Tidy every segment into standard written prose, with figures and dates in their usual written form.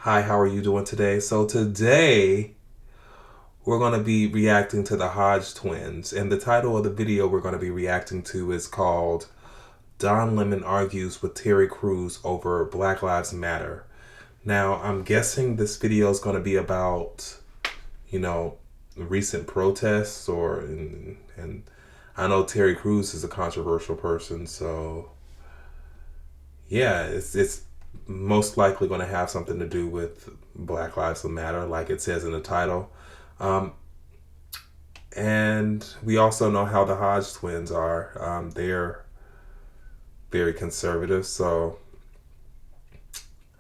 Hi, how are you doing today? So today we're going to be reacting to the Hodge twins, and the title of the video we're going to be reacting to is called Don Lemon Argues with Terry Crews Over Black Lives Matter. Now, I'm guessing this video is going to be about, recent protests and I know Terry Crews is a controversial person, so yeah, it's most likely going to have something to do with Black Lives Matter, like it says in the title. Um, and we also know how the Hodge twins are. They're very conservative, so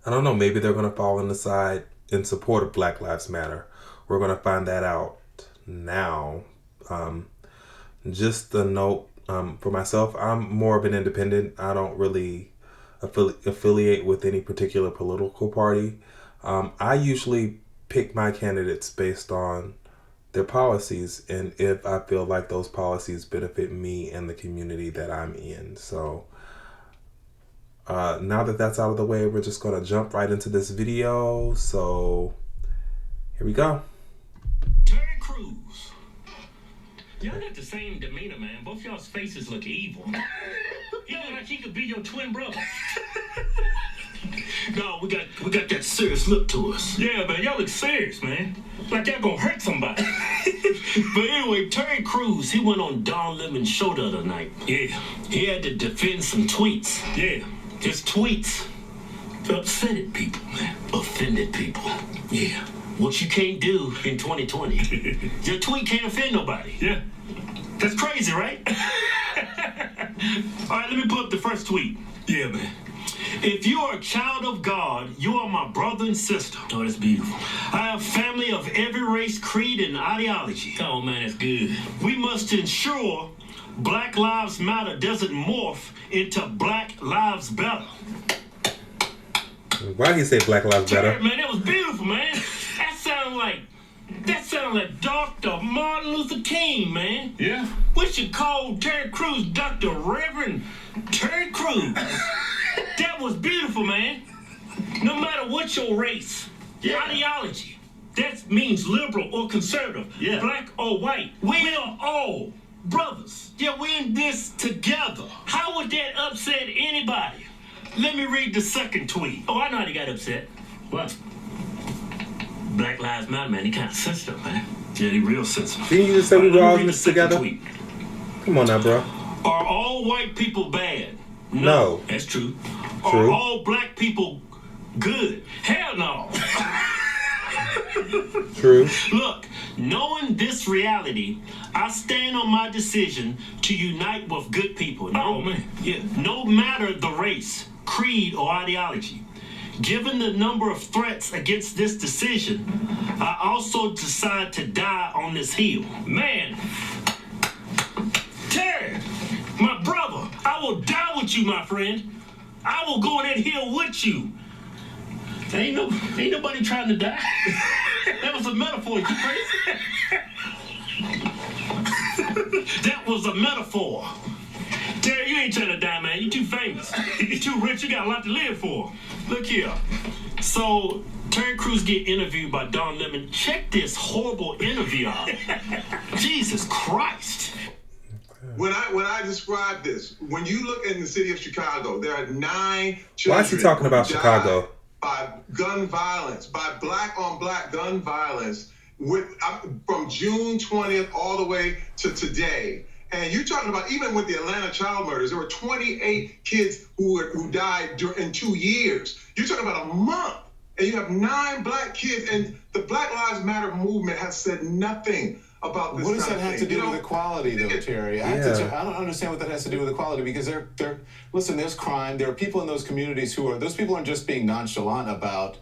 I don't know. Maybe they're going to fall on the side in support of Black Lives Matter. We're going to find that out now. Um, just a note for myself, I'm more of an independent. I don't really affiliate with any particular political party. I usually pick my candidates based on their policies and if I feel like those policies benefit me and the community that I'm in. So now that that's out of the way, we're just going to jump right into this video. So here we go. Terry Crews. Y'all got the same demeanor, man. Both y'all's faces look evil. You look like he could be your twin brother. No, we got that serious look to us. Yeah, man, y'all look serious, man. Like y'all gonna hurt somebody. But anyway, Terry Crews, he went on Don Lemon's show the other night. Yeah. He had to defend some tweets. Yeah. His tweets upsetted people, man. Offended people. Yeah. What you can't do in 2020. Your tweet can't offend nobody. Yeah. That's crazy, right? All right, let me put up the first tweet. Yeah, man. If you are a child of God, you are my brother and sister. Oh, that's beautiful. I have family of every race, creed, and ideology. Oh, man, that's good. We must ensure Black Lives Matter doesn't morph into Black Lives Better. Why he say Black Lives Better? Man, that was beautiful, man. That sounded like Dr. Martin Luther King, man. Yeah. We should call Terry Crews Dr. Reverend Terry Crews. That was beautiful, man. No matter what your race, ideology, that means liberal or conservative, black or white. We are all brothers. Yeah, we're in this together. How would that upset anybody? Let me read the second tweet. Oh, I know how he got upset. What? Black Lives Matter, man. He kind of sensitive, man. Yeah, he real sensitive. Didn't you just say we were all in this together? Tweet. Come on now, bro. Are all white people bad? No. That's true. True. Are all black people good? Hell no. True. Look, knowing this reality, I stand on my decision to unite with good people. No matter the race, creed, or ideology. Given the number of threats against this decision, I also decide to die on this hill. Man, Terry, my brother, I will die with you, my friend. I will go on that hill with you. Ain't nobody trying to die. That was a metaphor, you crazy? That was a metaphor. Terry, you ain't trying to die, man. You too famous. You too rich. You got a lot to live for. Look here. So, Terry Crews get interviewed by Don Lemon. Check this horrible interview out. Jesus Christ. When I describe this, when you look in the city of Chicago, there are 9 children. Why is he talking about Chicago? By gun violence, by black on black gun violence, from June 20th all the way to today. And you're talking about even with the Atlanta child murders, there were 28 kids who died in 2 years. You're talking about a month, and you have 9 black kids, and the Black Lives Matter movement has said nothing about this. What does that have to do with equality, though, Terry? I don't understand what that has to do with equality, because listen, there's crime. There are people in those communities those people aren't just being nonchalant about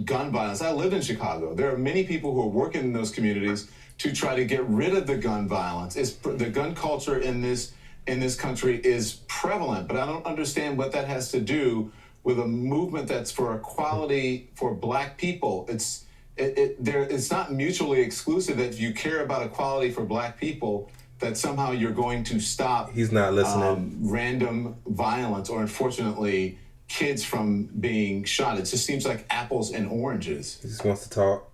gun violence. I lived in Chicago. There are many people who are working in those communities to try to get rid of the gun violence. The gun culture in this country is prevalent, but I don't understand what that has to do with a movement that's for equality for black people. It's not mutually exclusive that if you care about equality for black people, that somehow you're going to stop He's not listening. Random violence or, unfortunately, kids from being shot. It just seems like apples and oranges. He just wants to talk.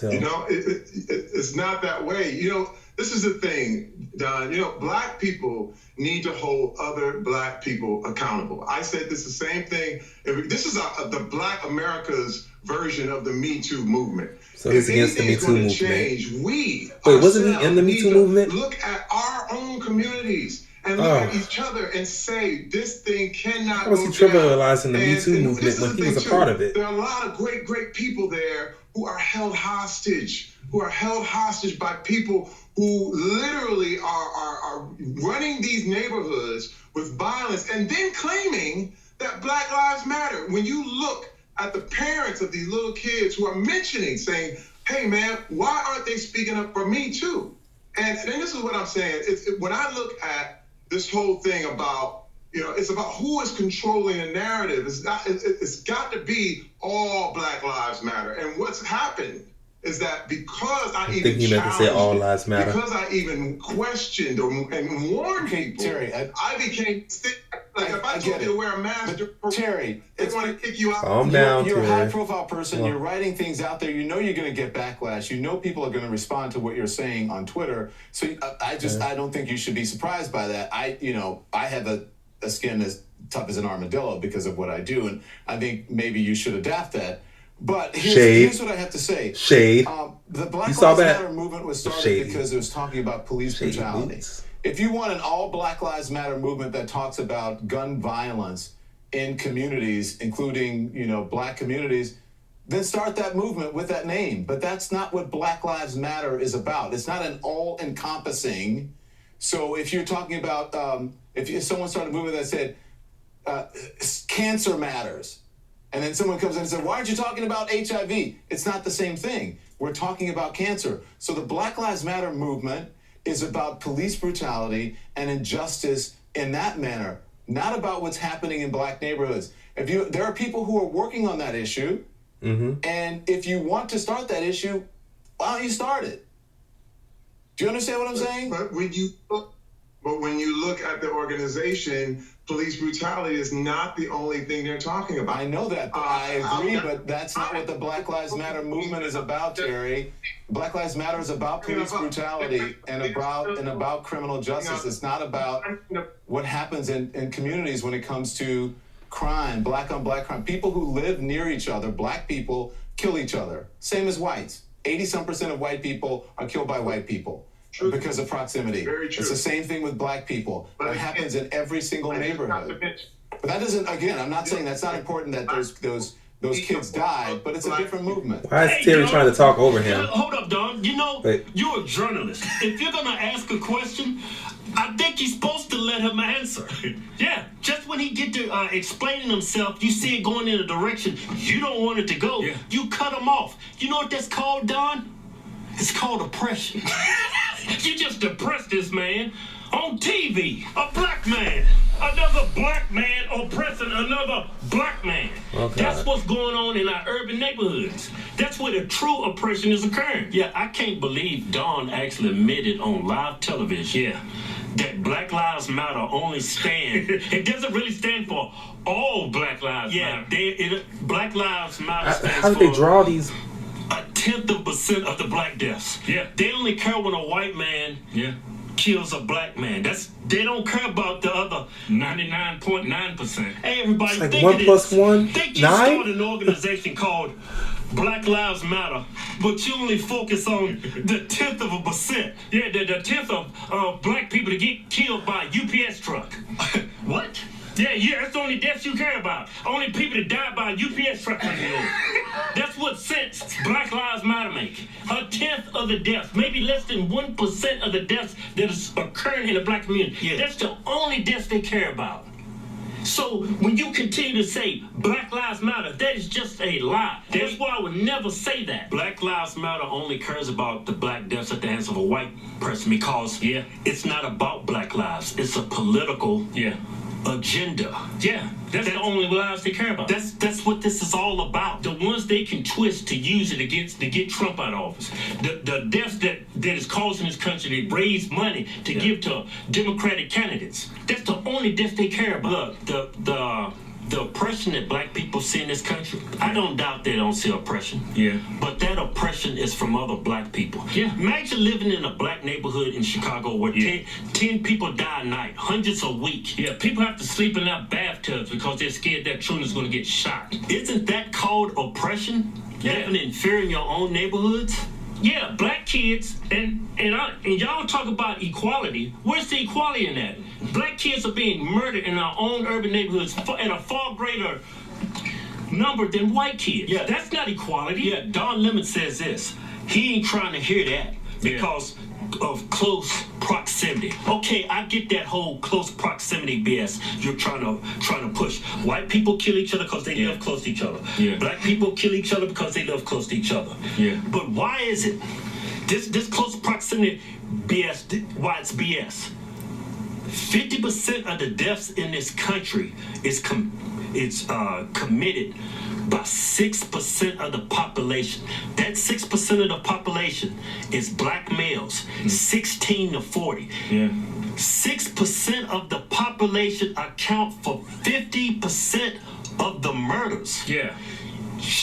You know, it's not that way. You know, this is the thing, Don. You know, black people need to hold other black people accountable. I said this the same thing. This is the Black America's version of the Me Too movement. So he's against the Me Too movement. Change, Wait, wasn't he in the Me Too movement? Look at our own communities and look at each other and say this thing cannot. How was he trivializing the Me Too movement when he was a part of it? There are a lot of great people there who are held hostage, by people who literally are running these neighborhoods with violence and then claiming that Black Lives Matter. When you look at the parents of these little kids who are saying, hey man, why aren't they speaking up for me too? And this is what I'm saying. When I look at this whole thing about, you know, it's about who is controlling the narrative. It's got to be all Black Lives Matter. And what's happened is that because I even questioned and warned people, Terry, I became like if I told you to wear a mask, Terry, they want to kick you out. Calm down, you're a high-profile person. You're writing things out there. You know you're going to get backlash. You know people are going to respond to what you're saying on Twitter. So I don't think you should be surprised by that. I have a skin as tough as an armadillo because of what I do, and I think maybe you should adapt that. But here's what I have to say. The Black Lives Matter movement was started because it was talking about police brutality. If you want an all Black Lives Matter movement that talks about gun violence in communities, including, you know, black communities, then start that movement with that name. But that's not what Black Lives Matter is about. It's not an all-encompassing. So if you're talking about, if someone started a movement that said, cancer matters, and then someone comes in and says, why aren't you talking about HIV? It's not the same thing. We're talking about cancer. So the Black Lives Matter movement is about police brutality and injustice in that manner, not about what's happening in black neighborhoods. There are people who are working on that issue, and if you want to start that issue, why don't you start it? Do you understand what I'm saying? But when you look at the organization, police brutality is not the only thing they're talking about. I know that. I agree, but that's not what the Black Lives Matter movement is about, Terry. Black Lives Matter is about police brutality and about criminal justice. It's not about what happens in communities when it comes to crime, black on black crime. People who live near each other, black people, kill each other. Same as whites. 80-some% of white people are killed by white people. True. Because of proximity. Very true. It's the same thing with black people. It happens in every single neighborhood. But that doesn't, again, I'm not saying that's not important that those kids died, but it's a different movement. Why is Terry trying to talk over him? Hold up, Don. You know, you're a journalist. If you're going to ask a question, I think you're supposed to let him answer. Yeah, just when he get to explaining himself, you see it going in a direction you don't want it to go, you cut him off. You know what that's called, Don? It's called oppression. You just oppressed this man on TV. A black man. Another black man oppressing another black man. Okay. That's what's going on in our urban neighborhoods. That's where the true oppression is occurring. Yeah, I can't believe Don actually admitted on live television that Black Lives Matter only stand. It doesn't really stand for all Black Lives Matter. Black Lives Matter stands how did they draw these? 0.1% of the black deaths. Yeah. They only care when a white man kills a black man. They don't care about the other 99.9%. Hey, everybody, it's like 1 + 1? They just started an organization called Black Lives Matter, but you only focus on the 0.1%. Yeah, the 1/10 of black people to get killed by a UPS truck. What? Yeah, that's the only deaths you care about. Only people that die by a UPS truck. That's what sense Black Lives Matter make. 1/10 of the deaths, maybe less than 1% of the deaths that is occurring in the black community. Yeah. That's the only deaths they care about. So when you continue to say Black Lives Matter, that is just a lie. That's why I would never say that. Black Lives Matter only cares about the black deaths at the hands of a white person because it's not about black lives. It's a political agenda. Yeah, that's the only lives they care about. That's what this is all about. The ones they can twist to use it against to get Trump out of office. The deaths that is causing this country to raise money to give to Democratic candidates. That's the only death they care about. Look, the oppression that black people see in this country, I don't doubt they don't see oppression. Yeah. But that oppression is from other black people. Yeah. Imagine living in a black neighborhood in Chicago where 10 people die a night, hundreds a week. Yeah, people have to sleep in their bathtubs because they're scared their children's going to get shot. Isn't that called oppression? Yeah. Living in fear in your own neighborhoods? Yeah, black kids, and y'all talk about equality. Where's the equality in that? Black kids are being murdered in our own urban neighborhoods at a far greater number than white kids. Yeah. That's not equality. Yeah, Don Lemon says this. He ain't trying to hear that because of close proximity. Okay, I get that whole close proximity BS you're trying to push. White people kill each other because they live close to each other. Yeah. Black people kill each other because they live close to each other. Yeah. But why is it this close proximity BS? Why it's BS? 50% of the deaths in this country is committed by 6% of the population. That 6% of the population is black males, 16 to 40. Yeah. 6% of the population account for 50% of the murders. Yeah.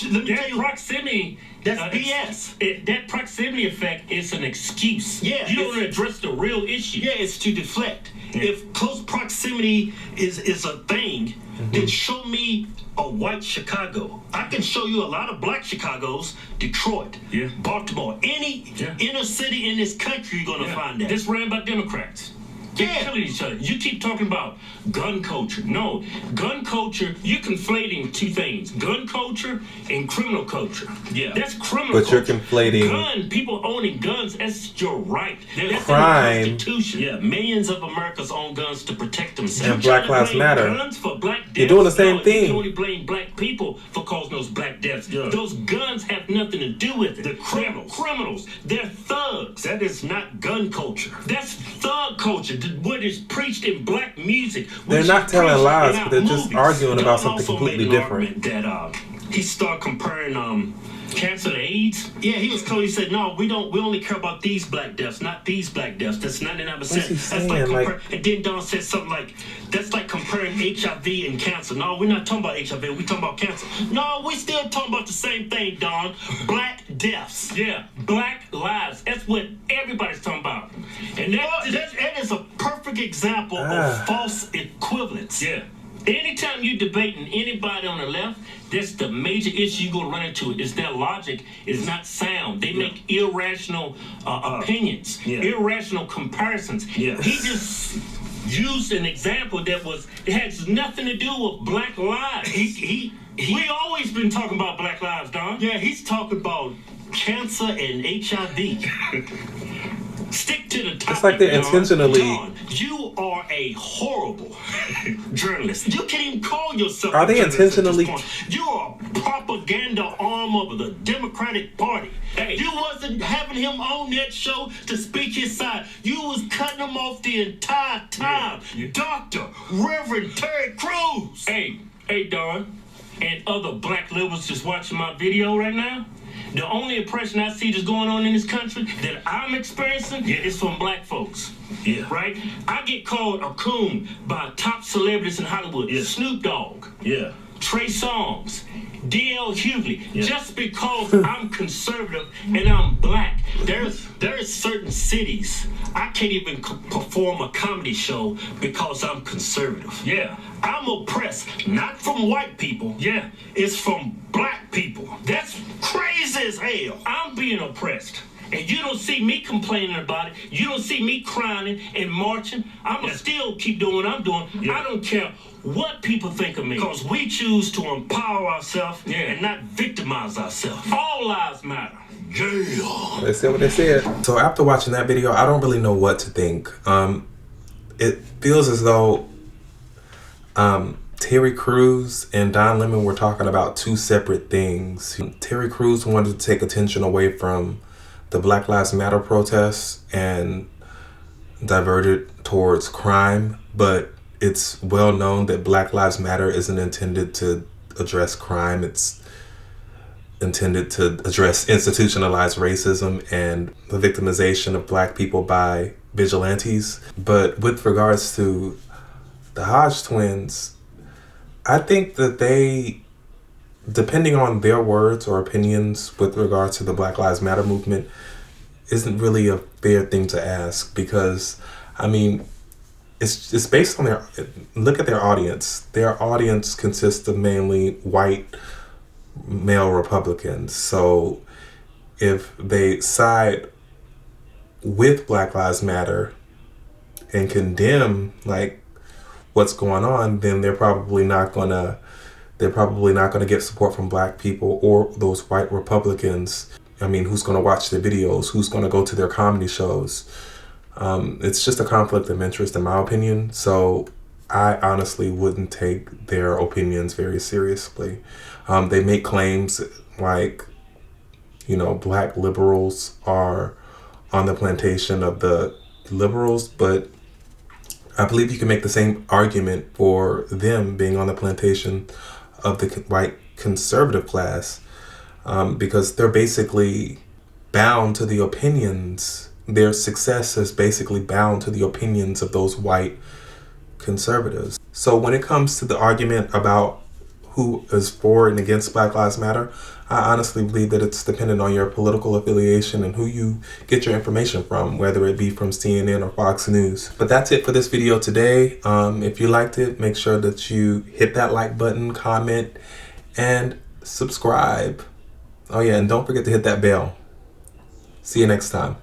Let me tell That you, proximity, that's BS. that proximity effect is an excuse. Yeah, You don't address the real issue. Yeah, it's to deflect. Yeah. If close proximity is a thing, then show me a white Chicago. I can show you a lot of black Chicagos, Detroit, Yeah. Baltimore, any inner city in this country, you're gonna find that. This ran by Democrats. They're killing each other. You keep talking about gun culture. No, gun culture, you're conflating two things. Gun culture and criminal culture. Yeah. That's criminal But you're culture. conflating People owning guns, that's your right. That's crime. in the Constitution. Yeah, millions of Americans own guns to protect themselves. And Black Lives Blame Matter. Guns for black deaths? You're doing the same No, thing. You can only blame black people for causing those black deaths. Yeah. Those guns have nothing to do with it. The criminals. They're criminals. They're thugs. That is not gun culture. That's thug culture. What is preached in black music. They're which not is telling preached lies, in but our they're just movies. arguing about Don something also completely made an different. argument that he started comparing Cancer to AIDS. Yeah, he was close. He said, "No, we only care about these black deaths, not these black deaths. That's 99%." What's he That's saying? and then Don said something like, "That's like comparing HIV and cancer." No, we're not talking about HIV. We're talking about cancer. No, we're still talking about the same thing, Don. Black deaths. Yeah, black lives. That's what everybody's talking about. And That is a perfect example of false equivalence. yeah. Anytime you're debating anybody on the left, that's the major issue you're going to run into. Is their logic is not sound. They make irrational opinions, irrational comparisons. Yeah. He just used an example that it has nothing to do with black lives. We always been talking about black lives, Don. Yeah, he's talking about cancer and HIV. Stick to the topic. It's like they're Don. intentionally- Don, you are a horrible journalist. You can't even call yourself. Are a they journalist at this intentionally- point. You are a propaganda arm of the Democratic Party. Hey. You wasn't having him on that show to speak his side. You was cutting him off the entire time. Dr. Reverend Terry Crews. Hey, Don, and other black liberals just watching my video right now. The only oppression I see that's going on in this country that I'm experiencing is from black folks. Yeah. Right? I get called a coon by top celebrities in Hollywood. Yeah. Snoop Dogg, Yeah. Trey Songz, D.L. Hughley, Yeah. just because I'm conservative and I'm black. There is certain cities I can't even perform a comedy show because I'm conservative. Yeah. I'm oppressed, not from white people. Yeah. It's from black people. That's Crazy as hell. I'm being oppressed. And you don't see me complaining about it. You don't see me crying and marching. I'm going to still keep doing what I'm doing. Yeah. I don't care what people think of me. Because we choose to empower ourselves Yeah. and not victimize ourselves. All lives matter. Yeah. They said what they said. So after watching that video, I don't really know what to think. It feels as though Terry Crews and Don Lemon were talking about two separate things. Terry Crews wanted to take attention away from the Black Lives Matter protests and divert it towards crime, but it's well known that Black Lives Matter isn't intended to address crime. It's intended to address institutionalized racism and the victimization of black people by vigilantes. But with regards to the HodgeTwins, I think that they, depending on their words or opinions with regard to the Black Lives Matter movement, isn't really a fair thing to ask, because, I mean, it's based on their, look at their audience. Their audience consists of mainly white male Republicans. So if they side with Black Lives Matter and condemn like what's going on, then they're probably not gonna get support from black people or those white Republicans. I mean, who's gonna watch their videos? Who's gonna go to their comedy shows? It's just a conflict of interest, in my opinion. So I honestly wouldn't take their opinions very seriously. They make claims like, you know, black liberals are on the plantation of the liberals, but I believe you can make the same argument for them being on the plantation of the white conservative class, because they're basically bound to the opinions. Their success is basically bound to the opinions of those white conservatives. So when it comes to the argument about who is for and against Black Lives Matter, I honestly believe that it's dependent on your political affiliation and who you get your information from, whether it be from CNN or Fox News. But that's it for this video today. If you liked it, make sure that you hit that like button, comment, and subscribe. Oh yeah, and don't forget to hit that bell. See you next time.